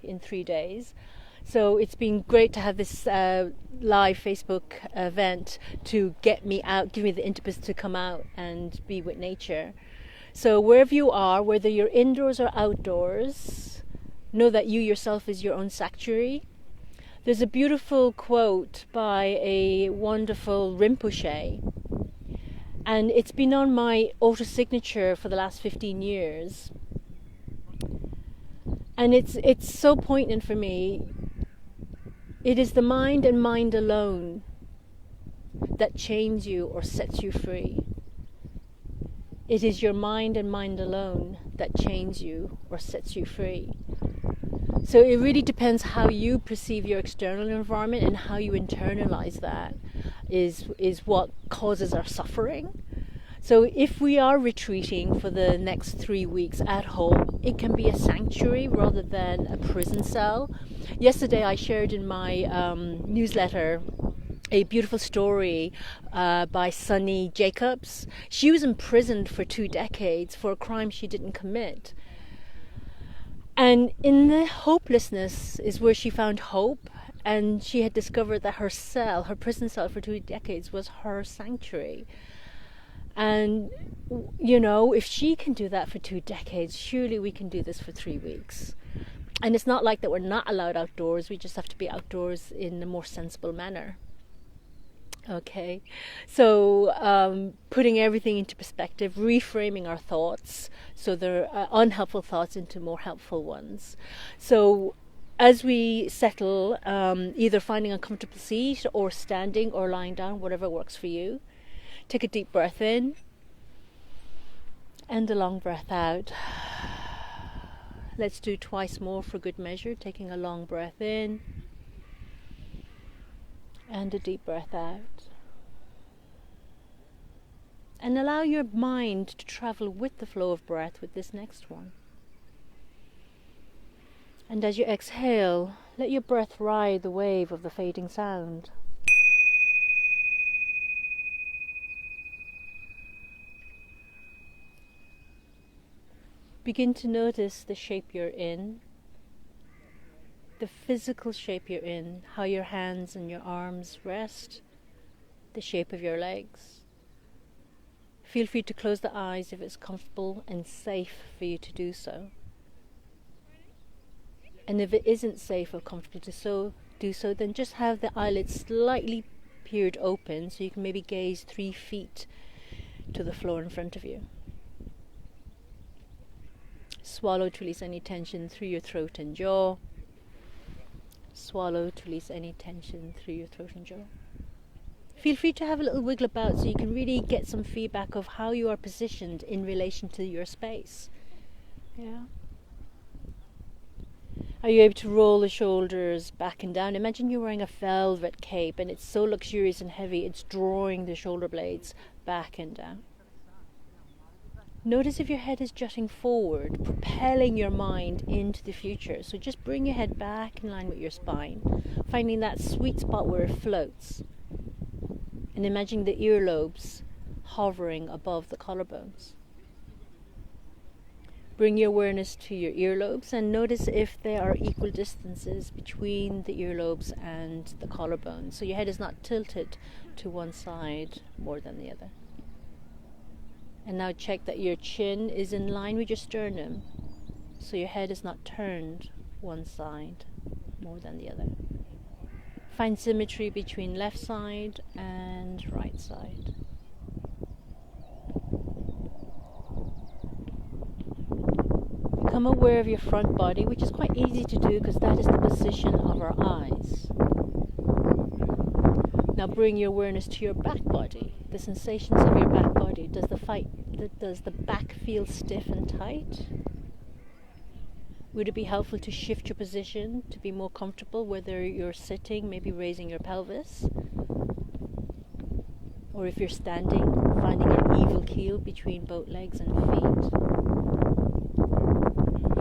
in 3 days. So it's been great to have this live Facebook event to get me out, give me the impetus to come out and be with nature. So wherever you are, whether you're indoors or outdoors, know that you yourself is your own sanctuary. There's a beautiful quote by a wonderful Rinpoche, and it's been on my auto-signature for the last 15 years. And it's so poignant for me. It is the mind and mind alone that chains you or sets you free. It is your mind and mind alone that chains you or sets you free. So it really depends how you perceive your external environment, and how you internalize that is what causes our suffering. So if we are retreating for the next 3 weeks at home, it can be a sanctuary rather than a prison cell. Yesterday I shared in my newsletter a beautiful story by Sunny Jacobs. She was imprisoned for 2 decades for a crime she didn't commit. And in the hopelessness is where she found hope, and she had discovered that her cell, her prison cell for 2 decades, was her sanctuary. And, you know, if she can do that for 2 decades, surely we can do this for 3 weeks. And it's not like that we're not allowed outdoors, we just have to be outdoors in a more sensible manner. Okay, so putting everything into perspective, reframing our thoughts, so they're unhelpful thoughts into more helpful ones. So as we settle, either finding a comfortable seat or standing or lying down, whatever works for you, take a deep breath in and a long breath out. Let's do twice more for good measure, taking a long breath in and a deep breath out. And allow your mind to travel with the flow of breath with this next one. And as you exhale, let your breath ride the wave of the fading sound. Begin to notice the shape you're in, the physical shape you're in, how your hands and your arms rest, the shape of your legs. Feel free to close the eyes if it's comfortable and safe for you to do so. And if it isn't safe or comfortable to do so, then just have the eyelids slightly peered open so you can maybe gaze 3 feet to the floor in front of you. Swallow to release any tension through your throat and jaw. Swallow to release any tension through your throat and jaw. Feel free to have a little wiggle about so you can really get some feedback of how you are positioned in relation to your space. Yeah. Are you able to roll the shoulders back and down? Imagine you're wearing a velvet cape and it's so luxurious and heavy, it's drawing the shoulder blades back and down. Notice if your head is jutting forward, propelling your mind into the future. So just bring your head back in line with your spine, finding that sweet spot where it floats. And imagine the earlobes hovering above the collarbones. Bring your awareness to your earlobes and notice if there are equal distances between the earlobes and the collarbones. So your head is not tilted to one side more than the other. And now check that your chin is in line with your sternum, so your head is not turned one side more than the other. Find symmetry between left side and right side. Become aware of your front body, which is quite easy to do because that is the position of our eyes. Now bring your awareness to your back body, the sensations of your back body. Does the back feel stiff and tight? Would it be helpful to shift your position to be more comfortable, whether you're sitting, maybe raising your pelvis? Or if you're standing, finding an even keel between both legs and feet.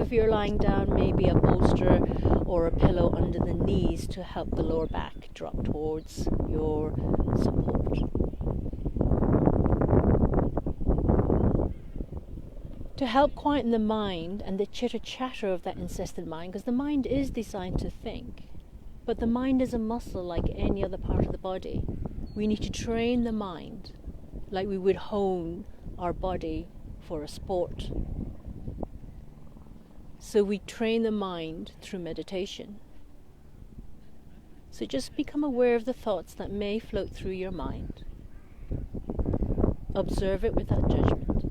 If you're lying down, maybe a bolster or a pillow under the knees to help the lower back drop towards your support. to help quieten the mind and the chitter-chatter of that incessant mind, because the mind is designed to think, but the mind is a muscle like any other part of the body. We need to train the mind like we would hone our body for a sport. So we train the mind through meditation. So just become aware of the thoughts that may float through your mind. Observe it without judgment.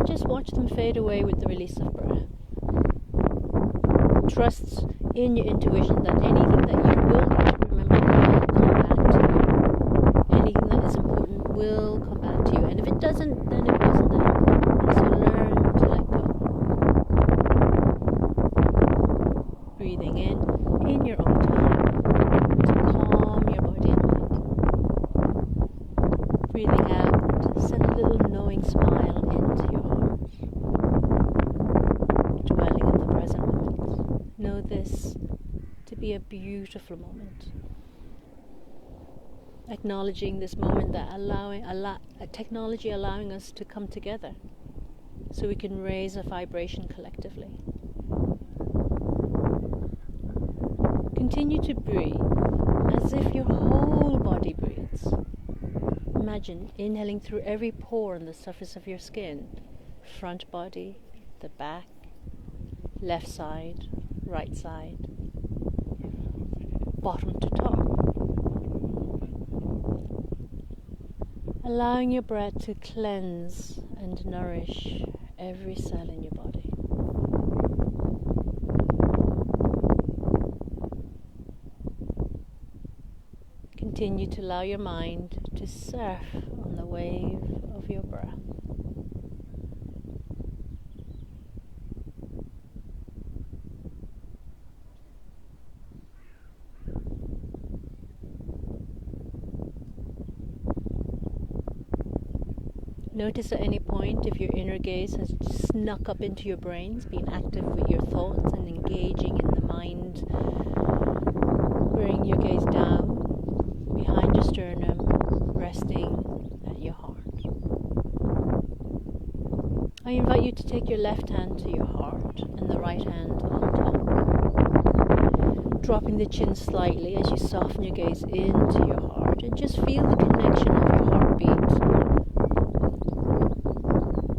Just watch them fade away with the release of breath. Trust in your intuition that anything that you will need to remember will come back to you. Anything that is important will come back to you. And if it doesn't, then it wasn't that important. So learn to let go. Breathing in your own time, to calm your body and mind. Breathing out, send a little knowing smile into your heart. Dwelling in the present moment. Know this to be a beautiful moment. Acknowledging this moment, that technology allowing us to come together so we can raise a vibration collectively. Continue to breathe as if your whole body breathes. Imagine inhaling through every pore on the surface of your skin, front body, the back, left side, right side, bottom to top. Allowing your breath to cleanse and nourish every cell in your body. Continue to allow your mind to surf on the wave of your breath. Notice at any point if your inner gaze has snuck up into your brains, being active with your thoughts and engaging in the mind. Bring your gaze down behind your sternum, resting at your heart. I invite you to take your left hand to your heart and the right hand on top. Dropping the chin slightly as you soften your gaze into your heart and just feel the connection of your heartbeat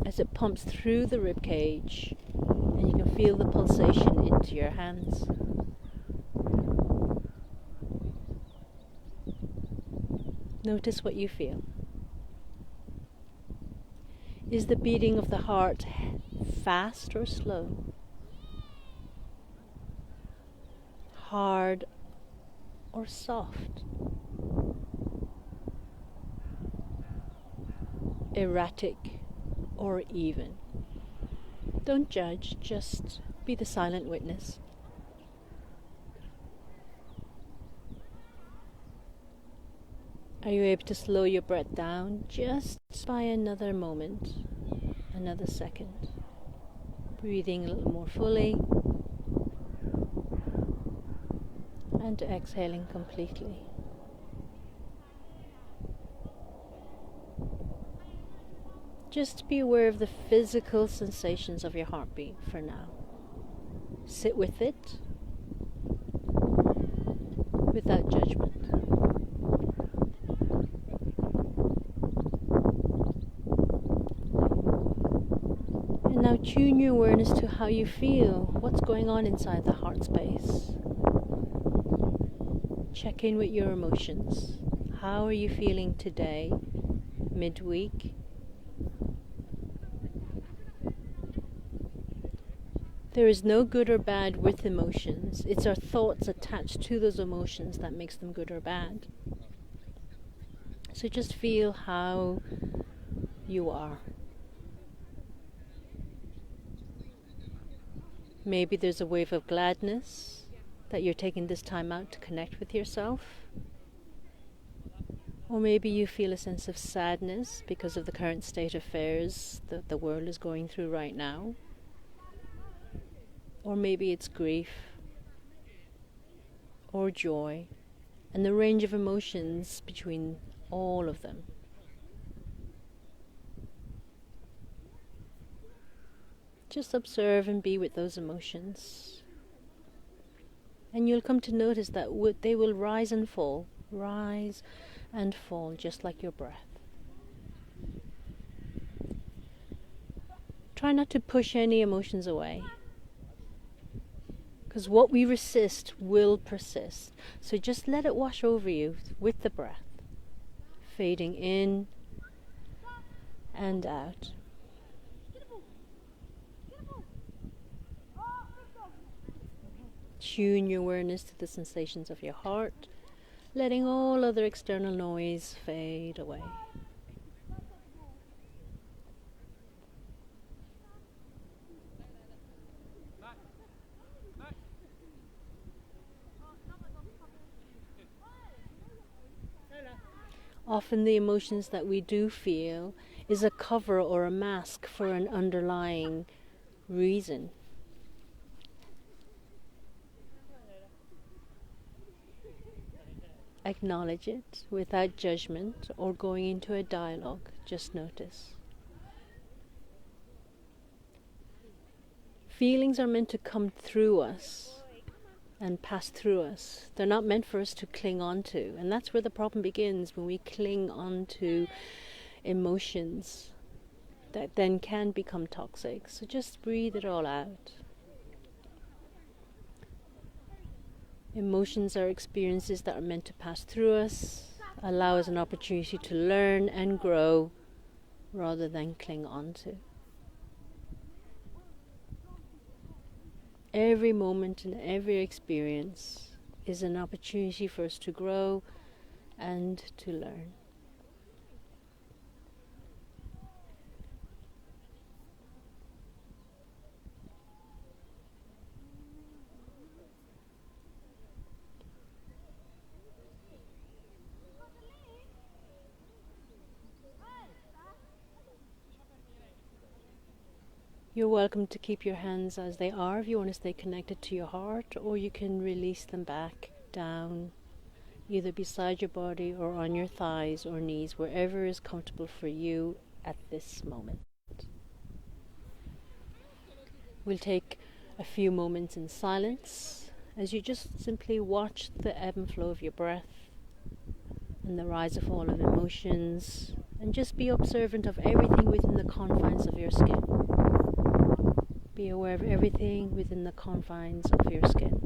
as it pumps through the rib cage, and you can feel the pulsation into your hands. Notice what you feel. Is the beating of the heart fast or slow? Hard or soft? Erratic or even? Don't judge, just be the silent witness. Are you able to slow your breath down just by another moment, another second? Breathing a little more fully and exhaling completely. Just be aware of the physical sensations of your heartbeat for now. Sit with it without judgment. And now tune your awareness to how you feel, what's going on inside the heart space. Check in with your emotions. How are you feeling today, midweek? There is no good or bad with emotions. It's our thoughts attached to those emotions that makes them good or bad. So just feel how you are. Maybe there's a wave of gladness that you're taking this time out to connect with yourself. Or maybe you feel a sense of sadness because of the current state of affairs that the world is going through right now. Or maybe it's grief or joy, and the range of emotions between all of them. Just observe and be with those emotions. And you'll come to notice that they will rise and fall, just like your breath. Try not to push any emotions away, because what we resist will persist. So just let it wash over you with the breath, fading in and out. Tune your awareness to the sensations of your heart, letting all other external noise fade away. Often the emotions that we do feel is a cover or a mask for an underlying reason. Acknowledge it without judgment or going into a dialogue. Just notice. Feelings are meant to come through us and pass through us. They're not meant for us to cling on to. And that's where the problem begins, when we cling on to emotions that then can become toxic. So just breathe it all out. Emotions are experiences that are meant to pass through us, allow us an opportunity to learn and grow rather than cling on to. Every moment and every experience is an opportunity for us to grow and to learn. You're welcome to keep your hands as they are if you want to stay connected to your heart, or you can release them back down, either beside your body or on your thighs or knees, wherever is comfortable for you at this moment. We'll take a few moments in silence as you just simply watch the ebb and flow of your breath and the rise and fall of emotions, and just be observant of everything within the confines of your skin. Be aware of everything within the confines of your skin.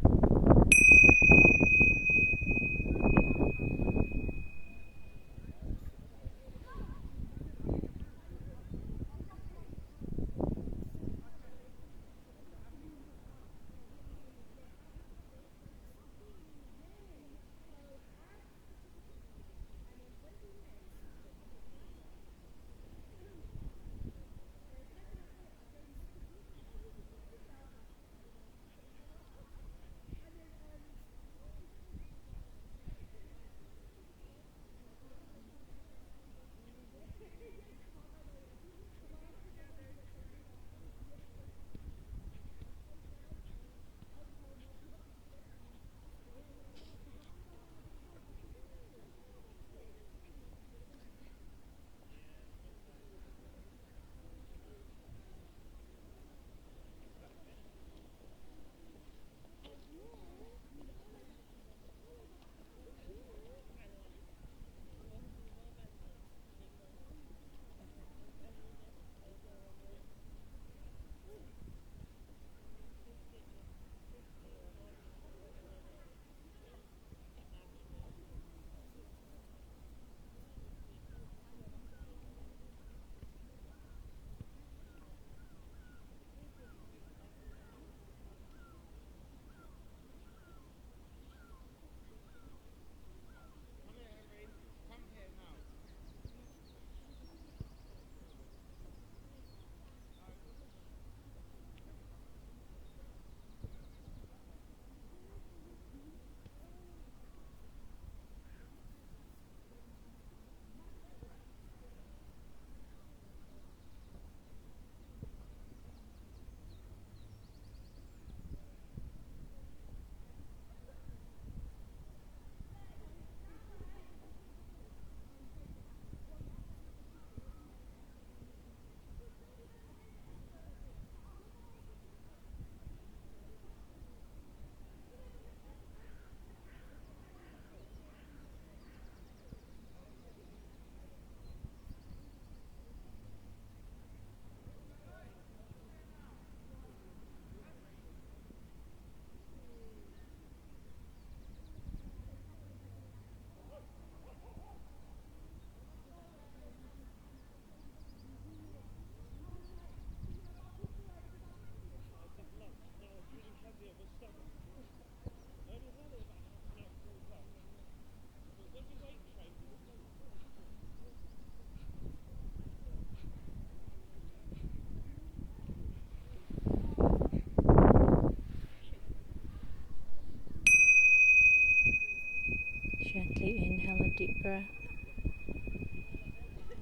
breath.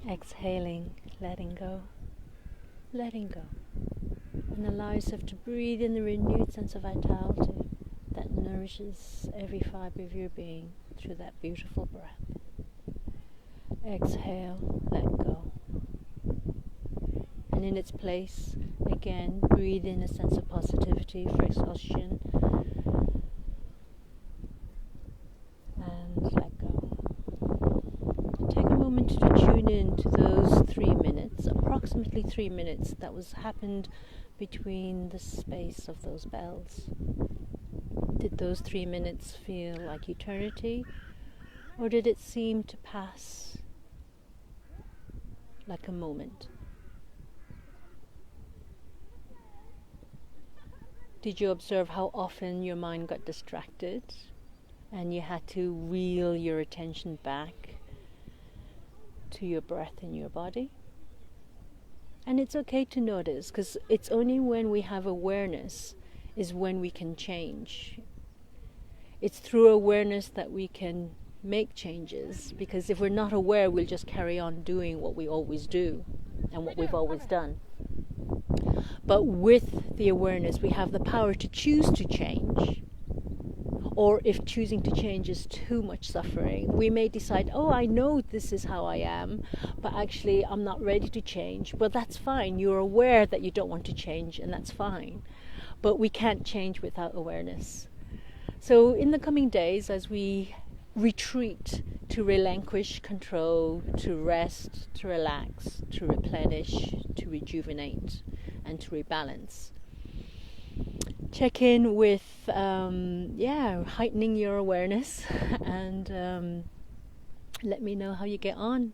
Exhaling, letting go, and allow yourself to breathe in the renewed sense of vitality that nourishes every fiber of your being through that beautiful breath. Exhale, let go. And in its place, again, breathe in a sense of positivity for exhaustion. And let go. Take a moment to tune in to those 3 minutes, approximately 3 minutes that was happened between the space of those bells. Did those 3 minutes feel like eternity, or did it seem to pass like a moment? Did you observe how often your mind got distracted and you had to reel your attention back to your breath in your body? And it's okay to notice, because it's only when we have awareness is when we can change. It's through awareness that we can make changes, because if we're not aware, we'll just carry on doing what we always do and what we've always done. But with the awareness, we have the power to choose to change. Or if choosing to change is too much suffering, we may decide, oh, I know this is how I am, but actually I'm not ready to change. Well, that's fine. You're aware that you don't want to change, and that's fine. But we can't change without awareness. So in the coming days, as we retreat to relinquish control, to rest, to relax, to replenish, to rejuvenate, and to rebalance, check in with heightening your awareness, and let me know how you get on.